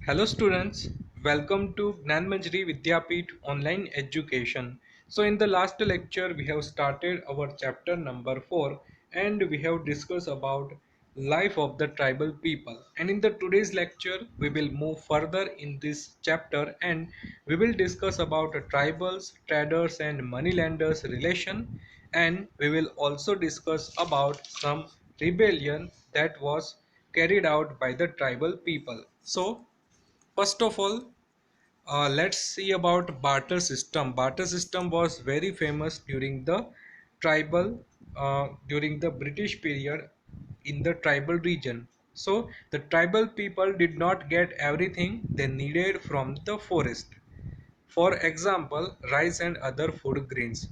Hello students, welcome to Gnanmanjari Vidyapeeth online education. So in the last lecture we have started our chapter number 4 and we have discussed about life of the tribal people, and in the today's lecture we will move further in this chapter and we will discuss about tribals, traders and moneylenders relation, and we will also discuss about some rebellion that was carried out by the tribal people. So first of all, let's see about barter system. Barter system was very famous during the during the British period in the tribal region. So the tribal people did not get everything they needed from the forest. For example, rice and other food grains.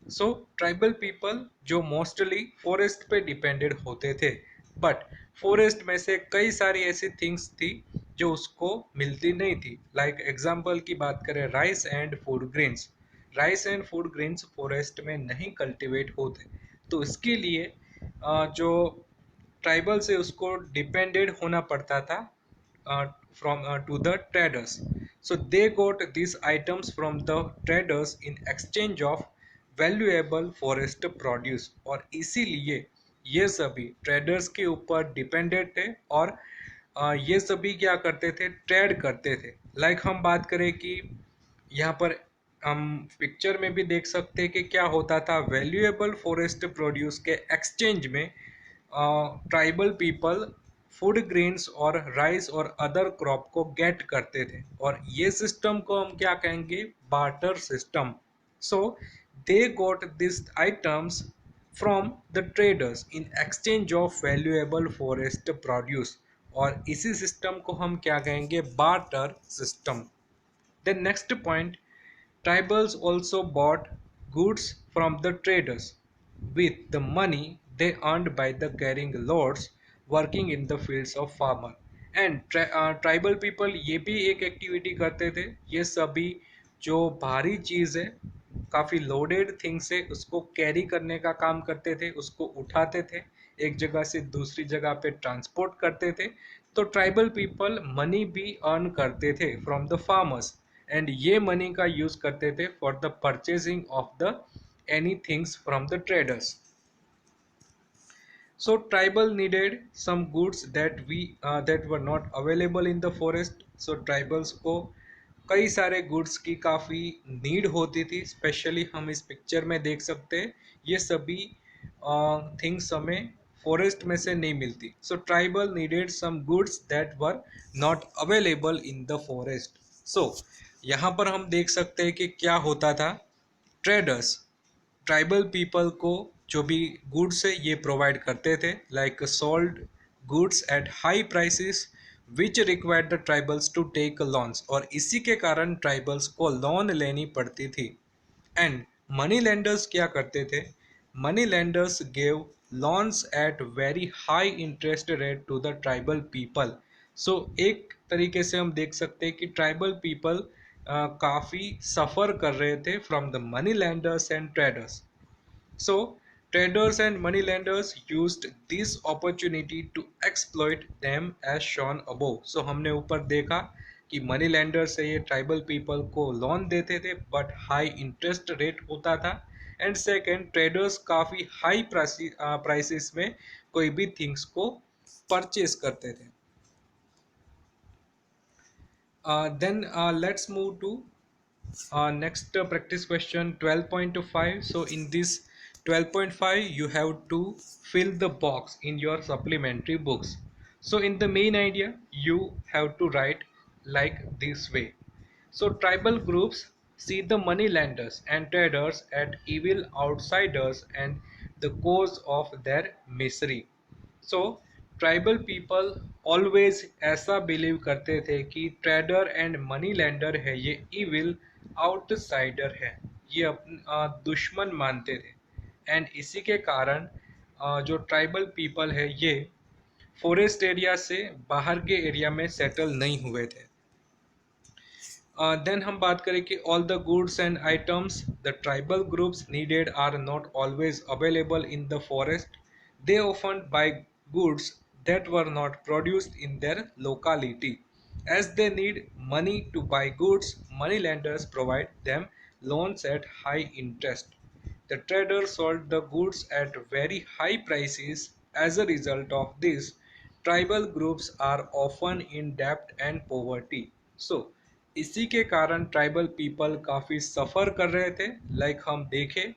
So tribal people जो mostly forest पे depended होते थे, but forest में से कई सारी ऐसी things थी जो उसको मिलती नहीं थी. लाइक एग्जांपल की बात करें, rice and food grains forest में नहीं कल्टीवेट होते, तो इसके लिए जो ट्राइबल से उसको डिपेंडेड होना पड़ता था from to the traders. So they got these items from the traders in exchange of valuable forest produce, और इसीलिए ये सभी ट्रेडर्स के ऊपर डिपेंडेंट थे और ये सभी क्या करते थे, ट्रेड करते थे. लाइक हम बात करें कि यहाँ पर हम पिक्चर में भी देख सकते हैं कि क्या होता था, वैल्यूएबल फॉरेस्ट प्रोड्यूस के एक्सचेंज में ट्राइबल पीपल फूड ग्रेन्स और राइस और अदर क्रॉप को गेट करते थे, और ये सिस्टम को हम क्या कहेंगे, barter system. So they got this items from the traders in exchange of valuable forest produce, और इसी सिस्टम को हम क्या कहेंगे, barter system. Then next point, tribals also bought goods from the traders with the money they earned by the carrying loads working in the fields of farmer. And tribal people ये भी एक activity करते थे, ये सभी जो भारी चीज़ है, काफ़ी लोडेड थिंग्स है, उसको कैरी करने का काम करते थे, उसको उठाते थे, एक जगह से दूसरी जगह पे ट्रांसपोर्ट करते थे. तो ट्राइबल पीपल मनी भी अर्न करते थे फ्रॉम द फार्मर्स, एंड ये मनी का यूज करते थे for the purchasing of the any things from the traders. So tribal needed some goods that were not available in the forest. So tribals को कई सारे goods की काफ़ी need होती थी, स्पेशली हम इस पिक्चर में देख सकते हैं ये सभी थिंग्स हमें फॉरेस्ट में से नहीं मिलती. So tribal needed some goods that were not available in the forest. So यहाँ पर हम देख सकते हैं कि क्या होता था, ट्रेडर्स ट्राइबल पीपल को जो भी गुड्स है ये प्रोवाइड करते थे, like sold goods at high prices which required the tribals to take loans, और इसी के कारण ट्राइबल्स को लोन लेनी पड़ती थी. एंड मनी लेंडर्स क्या करते थे, money lenders gave loans at very high interest rate to the tribal people. So एक तरीके से हम देख सकते हैं कि ट्राइबल पीपल काफ़ी सफ़र कर रहे थे from the money lenders and traders. So traders and moneylenders used this opportunity to exploit them as shown above. So हमने ऊपर देखा कि मनी लेंडर से ये ट्राइबल पीपल को लोन देते थे बट हाई इंटरेस्ट रेट होता था, एंड सेकेंड ट्रेडर्स काफ़ी हाई प्राइसेस में कोई भी थिंग्स को परचेज करते थे. Then let's move to next practice question 12.5. So in this 12.5 you have to fill the box in your supplementary books. So in the main idea you have to write like this way. So tribal groups see the money lenders and traders as evil outsiders and the cause of their misery. So tribal people always ऐसा believe करते थे कि trader and money lender है ये evil outsider है, ये दुश्मन मानते थे, एंड इसी के कारण जो ट्राइबल पीपल है ये फॉरेस्ट एरिया से बाहर के एरिया में सेटल नहीं हुए थे. देन हम बात करें कि all the goods and items the tribal groups needed are not always available in the forest. They often buy goods that were not produced in their locality. As they need money to buy goods, moneylenders provide them loans at high interest. The traders sold the goods at very high prices. As a result of this, tribal groups are often in debt and poverty. So, इसी के कारण tribal people काफ़ी सफ़र कर रहे थे. Like हम देखें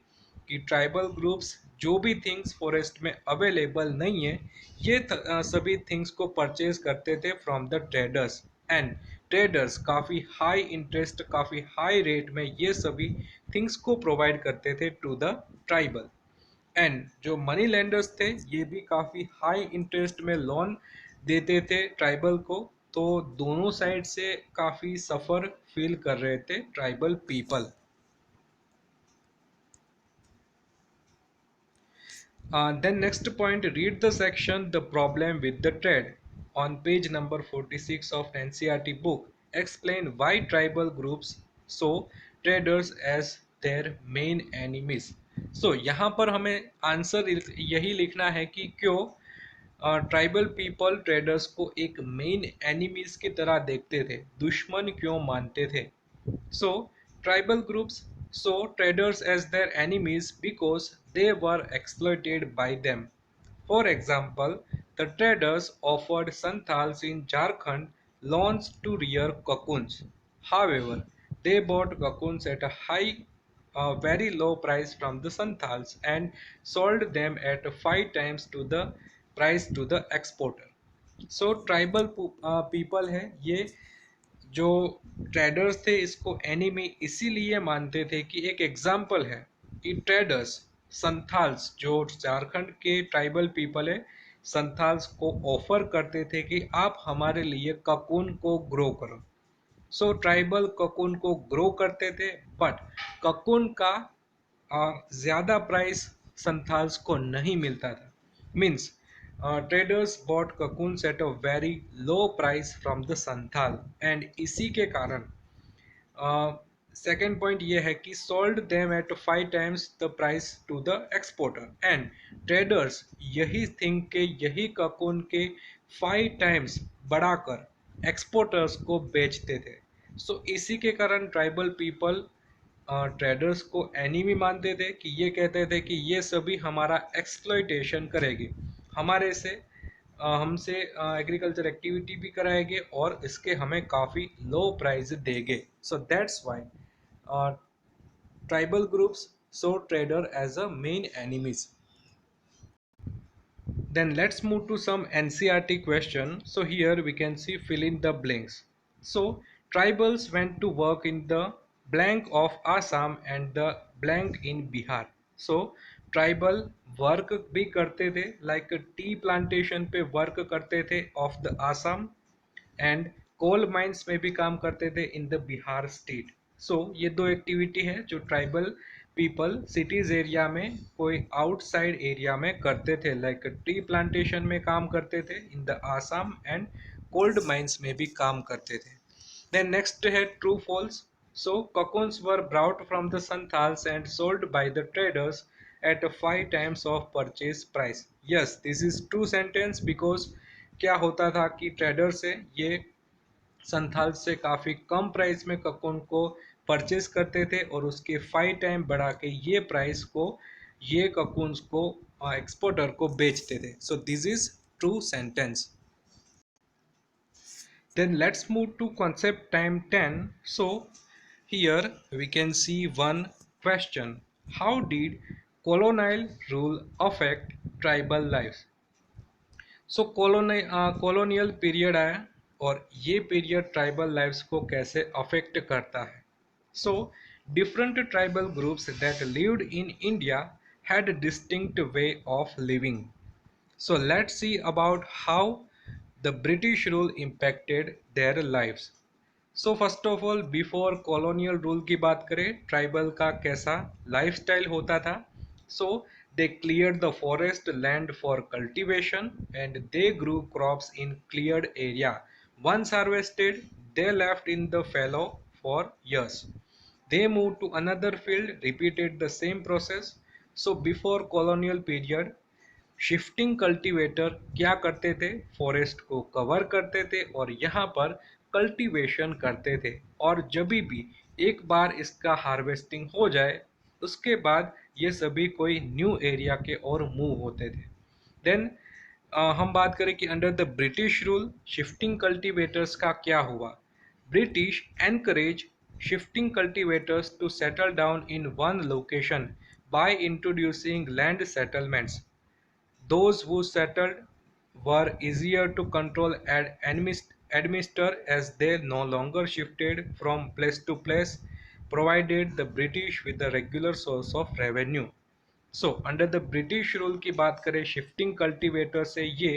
कि ट्राइबल ग्रुप्स जो भी थिंग्स फॉरेस्ट में अवेलेबल नहीं है, ये सभी थिंग्स को परचेज करते थे from the traders. And traders काफ़ी हाई इंटरेस्ट, काफ़ी हाई रेट में ये सभी थिंग्स को प्रोवाइड करते थे टू द ट्राइबल. एंड जो मनी लेंडर्स थे ये भी काफ़ी हाई इंटरेस्ट में लोन देते थे ट्राइबल को. तो दोनों साइड से काफ़ी सफ़र फील कर रहे थे tribal people. Then next point, read the section The Problem with the Trade on page number 46 of NCERT book. Explain why tribal groups saw traders as their main enemies. So यहाँ पर हमें answer यही लिखना है कि क्यों tribal people traders को एक मेन एनिमीज की तरह देखते थे, दुश्मन क्यों मानते थे. So, tribal groups saw traders as their enemies because they were exploited by them. For example, the traders offered Santals in Jharkhand loans to rear cocoons. However, they bought cocoons at a very low price from the Santals and sold them at 5 times to the price to the exporter. So, tribal people है ये, जो traders थे इसको enemy इसीलिए मानते थे कि एक एग्जाम्पल है कि ट्रेडर्स संथाल्स, जो झारखंड के ट्राइबल पीपल है, संथाल्स को ऑफर करते थे कि आप हमारे लिए ककून को ग्रो करो. सो ट्राइबल ककून को ग्रो करते थे, बट ककून का ज़्यादा प्राइस संथाल्स को नहीं मिलता था. Means traders bought cocoons at a very low price from the Santhal. And इसी के कारण सेकेंड पॉइंट ये है कि sold them at 5 times the price to the exporter. And traders यही थिंक के यही ककून के 5 times बढ़ाकर एक्सपोर्टर्स को बेचते थे. सो इसी के कारण ट्राइबल पीपल ट्रेडर्स को एनिमी मानते थे कि ये कहते थे कि ये सभी हमारा एक्सप्लॉइटेशन करेंगे, हमारे से हमसे एग्रीकल्चर एक्टिविटी भी कराएंगे और इसके हमें काफ़ी लो प्राइस देंगे. So that's why tribal groups so trader as a main enemies. Then let's move to some NCERT question. So here we can see fill in the blanks. So tribals went to work in the blank of Assam and the blank in Bihar. So tribal work भी करते थे, like tea plantation पे work करते थे of the Assam, and coal mines में भी काम करते थे in the Bihar state. So ये दो एक्टिविटी है जो ट्राइबल पीपल सिटीज एरिया में कोई आउटसाइड एरिया में करते थे, लाइक टी प्लांटेशन में काम करते थे in the Assam and cold mines में भी काम करते थे. देन नेक्स्ट है true false. So cocoons were brought from the Santals and sold by the traders at 5 times of purchase price. Yes, this is true sentence because क्या होता था कि ट्रेडर से ये संथाल से काफ़ी कम प्राइस में ककून को परचेज करते थे और उसके 5 टाइम बढ़ा के ये प्राइस को, ये ककून्स को एक्सपोर्टर को बेचते थे. So this is true sentence. Then let's move to concept time 10. So here we can see one question. How did colonial rule affect tribal lives? So colonial period आया और ये period tribal lives को कैसे affect करता है. So different tribal groups that lived in India had distinct way of living. So let's see about how the British rule impacted their lives. So first of all before colonial rule की बात करें, tribal का कैसा lifestyle होता था. सो they cleared the forest land for cultivation and they grew crops in cleared area. Once harvested, they left in the fallow for years. They moved to another field, repeated the same process. So before colonial period, shifting cultivator क्या करते थे, forest को cover करते थे और यहाँ पर cultivation करते थे, और जब भी एक बार इसका हार्वेस्टिंग हो जाए उसके बाद ये सभी कोई न्यू एरिया के ओर मूव होते थे। देन हम बात करें कि under the British rule shifting cultivators का क्या हुआ। British encourage shifting cultivators to settle down in one location by introducing land settlements. Those who settled were easier to control and administer as they no longer shifted from place to place, provided the British with a regular source of revenue. So under the British rule की बात करें shifting cultivator से ये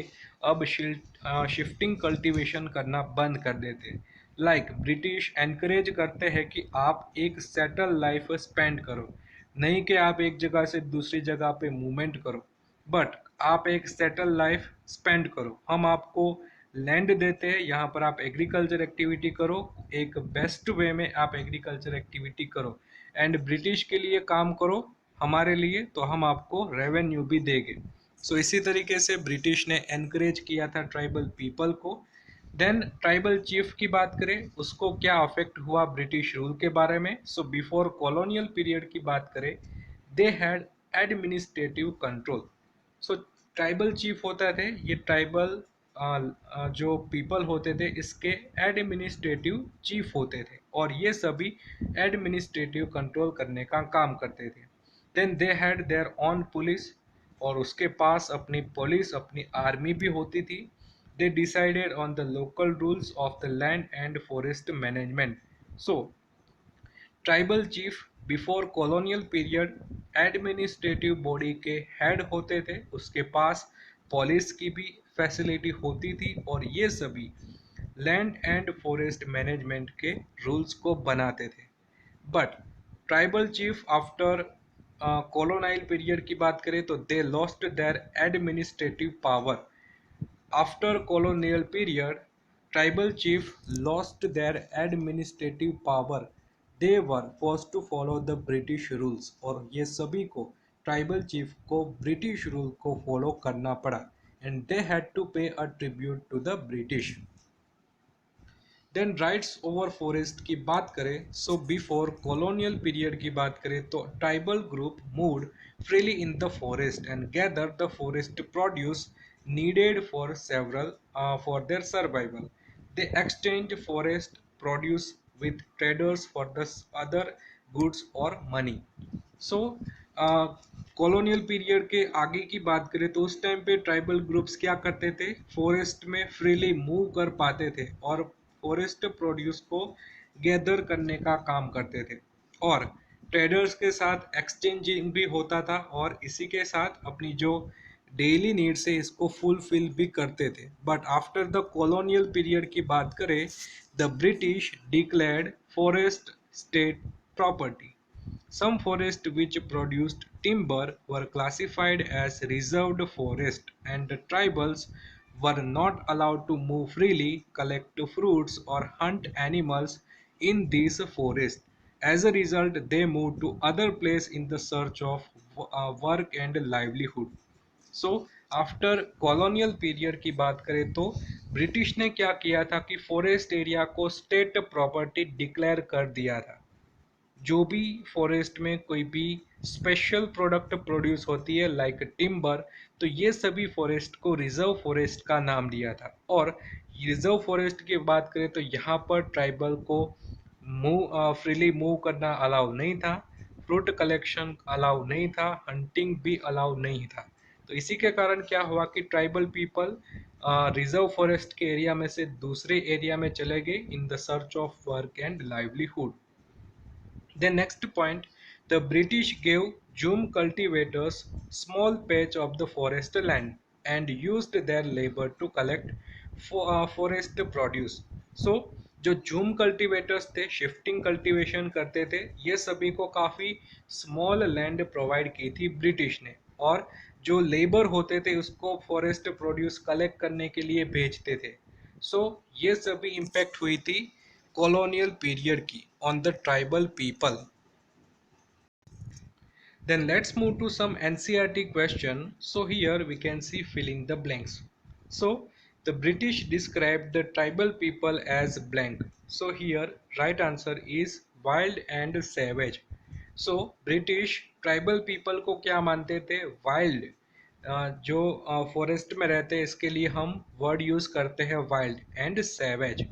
अब shifting cultivation करना बंद कर देते। लाइक ब्रिटिश एनकरेज करते हैं कि आप एक सेटल लाइफ स्पेंड करो, नहीं कि आप एक जगह से दूसरी जगह पे मूवमेंट करो, बट आप एक सेटल लाइफ स्पेंड करो। हम आपको लैंड देते हैं, यहाँ पर आप एग्रीकल्चर एक्टिविटी करो, एक बेस्ट वे में आप एग्रीकल्चर एक्टिविटी करो एंड ब्रिटिश के लिए काम करो हमारे लिए, तो हम आपको रेवेन्यू भी देंगे। सो इसी तरीके से ब्रिटिश ने एनकरेज किया था ट्राइबल पीपल को। देन ट्राइबल चीफ की बात करें उसको क्या अफेक्ट हुआ ब्रिटिश रूल के बारे में। सो बिफोर कॉलोनियल पीरियड की बात करें, they had administrative control. So tribal chief होता थे, ये ट्राइबल जो पीपल होते थे इसके एडमिनिस्ट्रेटिव चीफ होते थे, और ये सभी एडमिनिस्ट्रेटिव कंट्रोल करने का काम करते थे। Then they had their own police, और उसके पास अपनी पुलिस अपनी आर्मी भी होती थी। They decided on the local rules of the land and forest management. So tribal chief before colonial period administrative body के हेड होते थे, उसके पास पुलिस की भी फैसिलिटी होती थी, और ये सभी लैंड एंड फॉरेस्ट मैनेजमेंट के रूल्स को बनाते थे। But tribal chief after colonial period की बात करें तो they lost their administrative power. After colonial period, tribal chiefs lost their administrative power. They were forced to follow the British rules, और ये सभी को ट्राइबल चीफ को ब्रिटिश रूल को फॉलो करना पड़ा, and they had to pay a tribute to the British. Then rights over forest की बात करें, सो बिफोर कॉलोनियल पीरियड की बात करें तो tribal group moved freely in the forest and gather the forest produce needed for several for their survival. They exchanged forest produce with traders for the other goods or money. So colonial period के आगे की बात करें तो उस time पे tribal groups क्या करते थे, फॉरेस्ट में फ्रीली मूव कर पाते थे और फॉरेस्ट प्रोड्यूस को गैदर करने का काम करते थे, और ट्रेडर्स के साथ एक्सचेंजिंग भी होता था, और इसी के साथ अपनी जो डेली नीड्स है इसको फुलफिल भी करते थे। But after the colonial period की बात करें, the British declared forest state property. Some forests which produced timber were classified as reserved forest, and the tribals were not allowed to move freely, collect fruits, or hunt animals in these forests. As a result, they moved to other places in the search of work and livelihood. So after colonial period की बात करें तो British ने क्या किया था कि forest area को स्टेट प्रॉपर्टी डिक्लेयर कर दिया था। जो भी फॉरेस्ट में कोई भी स्पेशल प्रोडक्ट प्रोड्यूस होती है लाइक टिम्बर, तो ये सभी फॉरेस्ट को रिजर्व फॉरेस्ट का नाम दिया था। और रिजर्व फॉरेस्ट की बात करें तो यहाँ पर ट्राइबल को फ्रीली मूव करना अलाउ नहीं था, फ्रूट कलेक्शन अलाउ नहीं था, हंटिंग भी अलाउ नहीं था। तो इसी के कारण क्या हुआ कि ट्राइबल पीपल रिजर्व फॉरेस्ट के एरिया में से दूसरे एरिया में चले गए in the search of work and livelihood. The next point, the British gave Jhum cultivators small patch of the forest land and used their labor to collect forest produce. So जो zoom cultivators थे shifting cultivation करते थे, ये सभी को काफ़ी small land provide की थी ब्रिटिश ने, और जो लेबर होते थे उसको फॉरेस्ट प्रोड्यूस कलेक्ट करने के लिए भेजते थे। सो ये सभी इम्पैक्ट हुई थी colonial period की on the tribal people. Then let's move to some NCERT question. So here we can see filling the blanks. So The British described the tribal people as blank. So here right answer is wild and savage. So British tribal people को क्या मानते थे? Wild. जो forest में रहते हैं इसके लिए हम वर्ड यूज करते हैं wild and savage.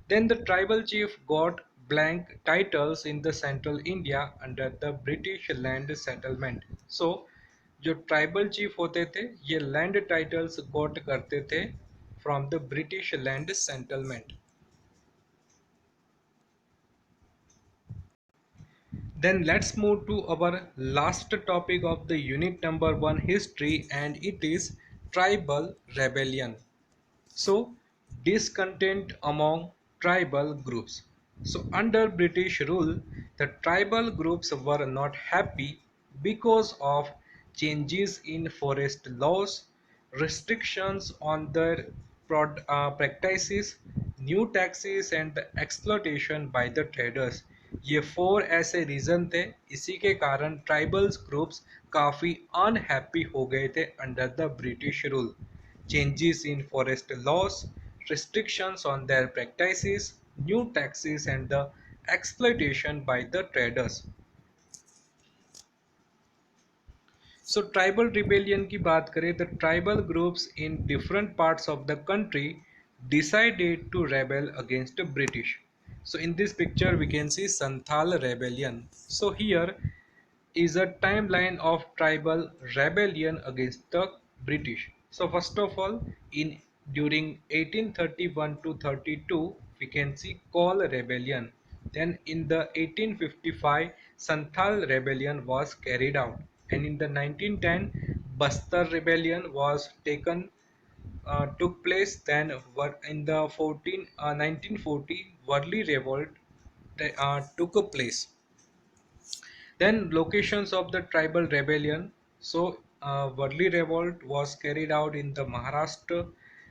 Then the tribal chief got blank titles in the central India under the British land settlement. So जो ट्राइबल चीफ होते थे ये लैंड टाइटल्स गॉट करते थे from the British land settlement. Then let's move to our last topic of the unit number 1 history, and it is tribal rebellion. So, discontent among tribal groups. So, under British rule, the tribal groups were not happy because of changes in forest laws, restrictions on their practices, new taxes and the exploitation by the traders. ये 4 ऐसे reason थे, इसी के कारण tribals groups काफ़ी unhappy हो गए थे under the British rule. Changes in forest laws, restrictions on their practices, new taxes and the exploitation by the traders. So tribal rebellion की बात करें तो tribal groups in different parts of the country decided to rebel against the British. So in this picture we can see Santhal rebellion. So here is a timeline of tribal rebellion against the British. So first of all, in during 1831 to 32, we can see Call rebellion. Then in the 1855, Santhal rebellion was carried out, and in the 1910, Bastar rebellion was took place. Then in the 1940, Worli revolt took place. Then locations of the tribal rebellion. So Worli revolt was carried out in the Maharashtra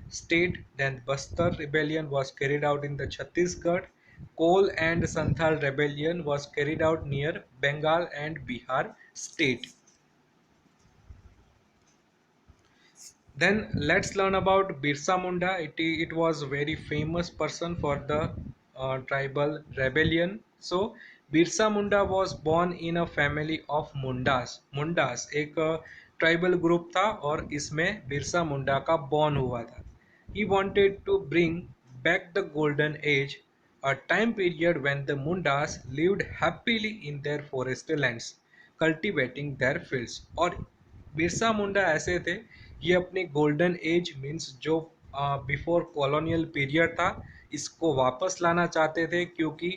state. Then Bastar rebellion was carried out in the Chhattisgarh. Kol and Santhal rebellion was carried out near Bengal and Bihar state. Then let's learn about Birsa Munda. It was a very famous person for the tribal rebellion. So Birsa Munda was born in a family of Mundas. Mundas एक tribal group था और इसमें बिरसा मुंडा का born हुआ था. He wanted to bring back the golden age, a time period when the Mundas lived happily in their forest lands, cultivating their fields. और बिरसा मुंडा ऐसे थे, ये अपने गोल्डन एज मीन्स जो बिफोर कॉलोनियल पीरियड था इसको वापस लाना चाहते थे, क्योंकि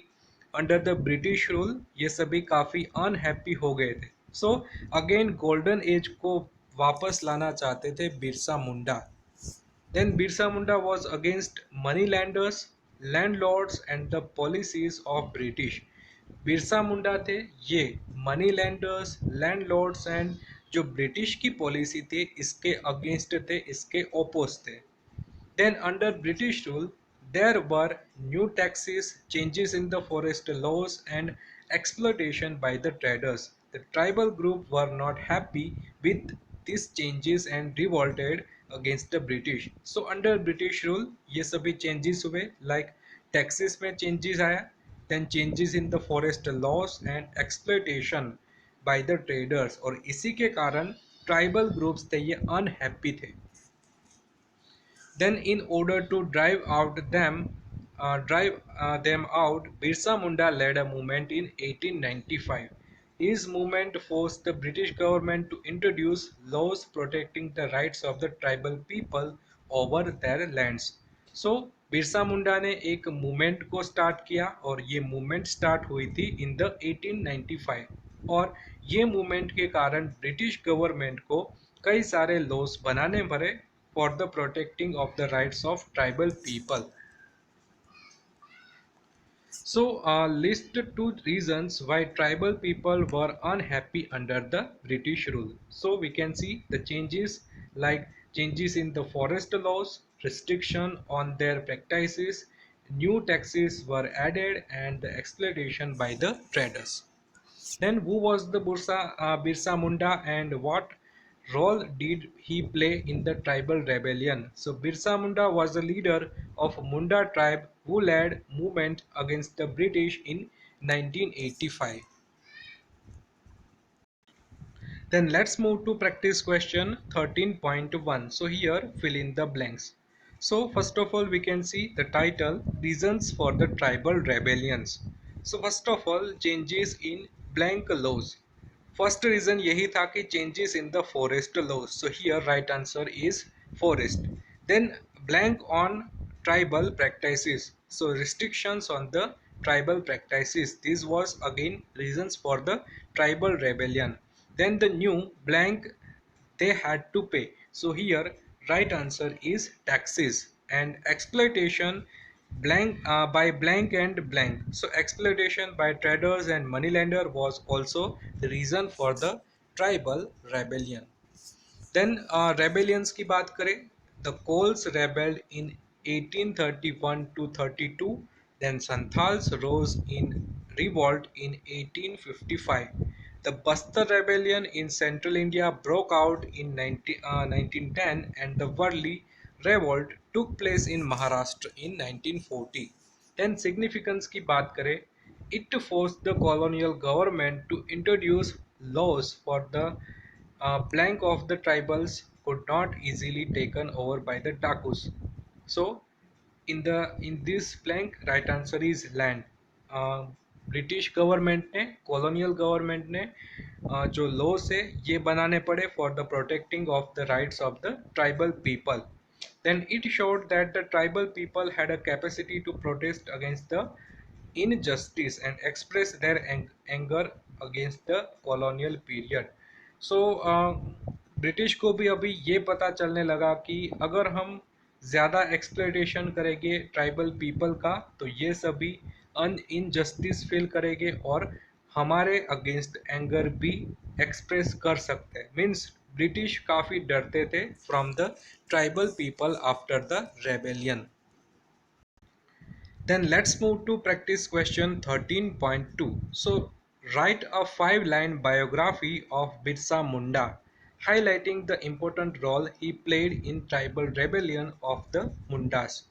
अंडर द ब्रिटिश रूल ये सभी काफ़ी अनहैप्पी हो गए थे. सो अगेन गोल्डन एज को वापस लाना चाहते थे Birsa Munda. Then Birsa Munda was against moneylenders, landlords and the policies of British. Birsa Munda थे ये मनी लैंडर्स, लैंडलॉर्ड्स एंड जो ब्रिटिश की पॉलिसी थी इसके अगेंस्ट थे, इसके ओपोज थे. Then under British rule, there were new taxes, changes in the forest laws and exploitation by the traders. The tribal group were not happy with these changes and revolted against the British. So under British rule, ये सभी changes हुए, like taxes में changes आया, then changes in the forest laws and exploitation by the traders, और इसी के कारण tribal groups थे ये unhappy थे. Then, in order to drive them out, Birsa Munda led a movement in 1895. His movement forced the British government to introduce laws protecting the rights of the tribal people over their lands. So, Birsa Munda ने एक movement को start किया और ये movement start हुई थी in the 1895, और ये मूवमेंट के कारण ब्रिटिश गवर्नमेंट को कई सारे लॉस बनाने पड़े for the protecting of the rights of tribal people. So list two reasons why tribal people were unhappy under the British rule. So we can see the changes, like changes in the forest laws, restriction on their practices, new taxes were added and the exploitation by the traders. Then who was the Birsa Munda and what role did he play in the tribal rebellion? So Birsa Munda was the leader of Munda tribe who led movement against the British in 1985. Then let's move to practice question 13.1. So here fill in the blanks. So first of all we can see the title, reasons for the tribal rebellions. So first of all, changes in blank laws. First reason यही था कि changes in the forest laws. So here right answer is forest. Then blank on tribal practices. So restrictions on the tribal practices. This was again reasons for the tribal rebellion. Then the new blank, they had to pay. So here right answer is taxes and exploitation blank by blank and blank. So exploitation by traders and moneylender was also the reason for the tribal rebellion. Then rebellions की बात करें, the Kols rebelled in 1831 to 32. Then Santhals rose in revolt in 1855. The Bastar rebellion in central India broke out in 1910 and the Varli revolt took place in Maharashtra in 1940. Then significance की बात करें, it forced the colonial government to introduce laws for the blank of the tribals could not easily taken over by the Dakus. So in this blank right answer is land. British government ने, colonial government ने जो loss है ये बनाने पड़े for the protecting of the rights of the tribal people. Then it showed that the tribal people had a capacity to protest against the injustice and express their anger against the colonial period. So British को भी अभी ये पता चलने लगा कि अगर हम ज़्यादा एक्सप्लॉयटेशन करेंगे ट्राइबल पीपल का तो ये सभी इनजस्टिस फील करेंगे और हमारे अगेंस्ट एंगर भी एक्सप्रेस कर सकते हैं. मीन्स ब्रिटिश काफ़ी डरते थे from the tribal people after the rebellion. Then let's move to practice question 13.2. So write a 5-line biography of Birsa Munda, highlighting the important role he played in tribal rebellion of the Mundas.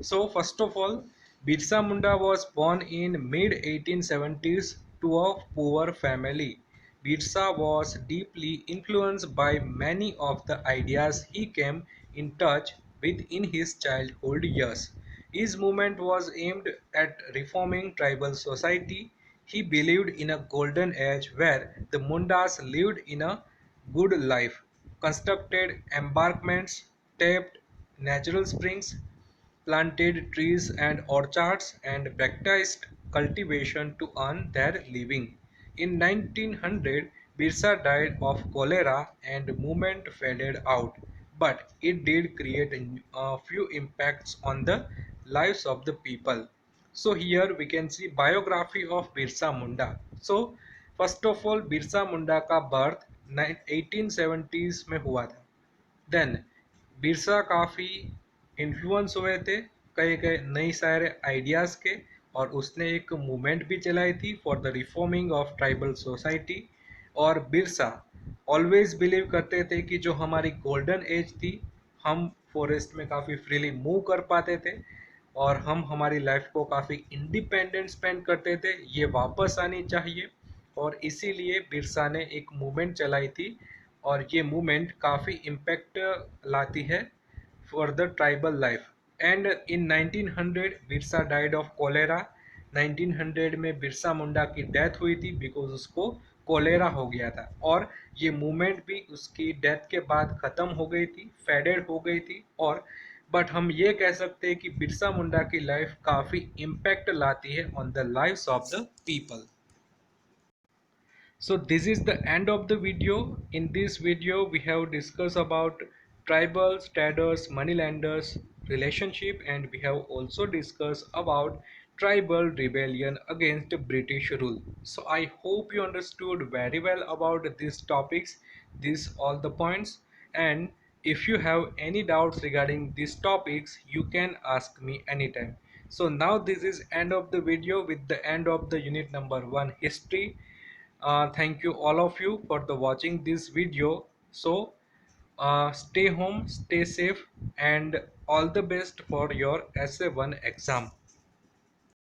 So first of all, Birsa Munda was born in mid 1870s to a poor family. Birsa was deeply influenced by many of the ideas he came in touch with in his childhood years. His movement was aimed at reforming tribal society. He believed in a golden age where the Mundas lived in a good life, constructed embankments, tapped natural springs, planted trees and orchards, and practiced cultivation to earn their living. In 1900, Birsa died of cholera and movement faded out, but it did create a few impacts on the lives of the people. So here we can see biography of Birsa Munda. So first of all, Birsa Munda का birth 1870s में हुआ था. Then Birsa काफ़ी influence हुए थे कई कई नई सारे आइडियाज़ के और उसने एक मूवमेंट भी चलाई थी for the reforming of tribal society. और बिरसा ऑलवेज बिलीव करते थे कि जो हमारी गोल्डन एज थी हम फॉरेस्ट में काफ़ी फ्रीली मूव कर पाते थे और हम हमारी लाइफ को काफ़ी इंडिपेंडेंट स्पेंड करते थे, ये वापस आनी चाहिए. और इसीलिए बिरसा ने एक मूवमेंट चलाई थी और ये मूवमेंट काफ़ी इम्पैक्ट लाती है for the tribal life. And in 1900 Birsa died of cholera. 1900 में बिरसा मुंडा की डेथ हुई थी बिकॉज उसको कोलेरा हो गया था और ये मूवमेंट भी उसकी डेथ के बाद ख़त्म हो गई थी, फेडेड हो गई थी. और बट हम ये कह सकते हैं कि बिरसा मुंडा की लाइफ काफ़ी इम्पैक्ट लाती है on the lifes of the people. So this is the end of the video. In this video we have discussed about tribals, traders, moneylenders relationship, and we have also discussed about tribal rebellion against British rule. So I hope you understood very well about these topics, these all the points. And if you have any doubts regarding these topics you can ask me anytime. So now this is end of the video with the end of the unit number 1 history. Thank you all of you for the watching this video. So Stay home, stay safe, and all the best for your SA1 exam.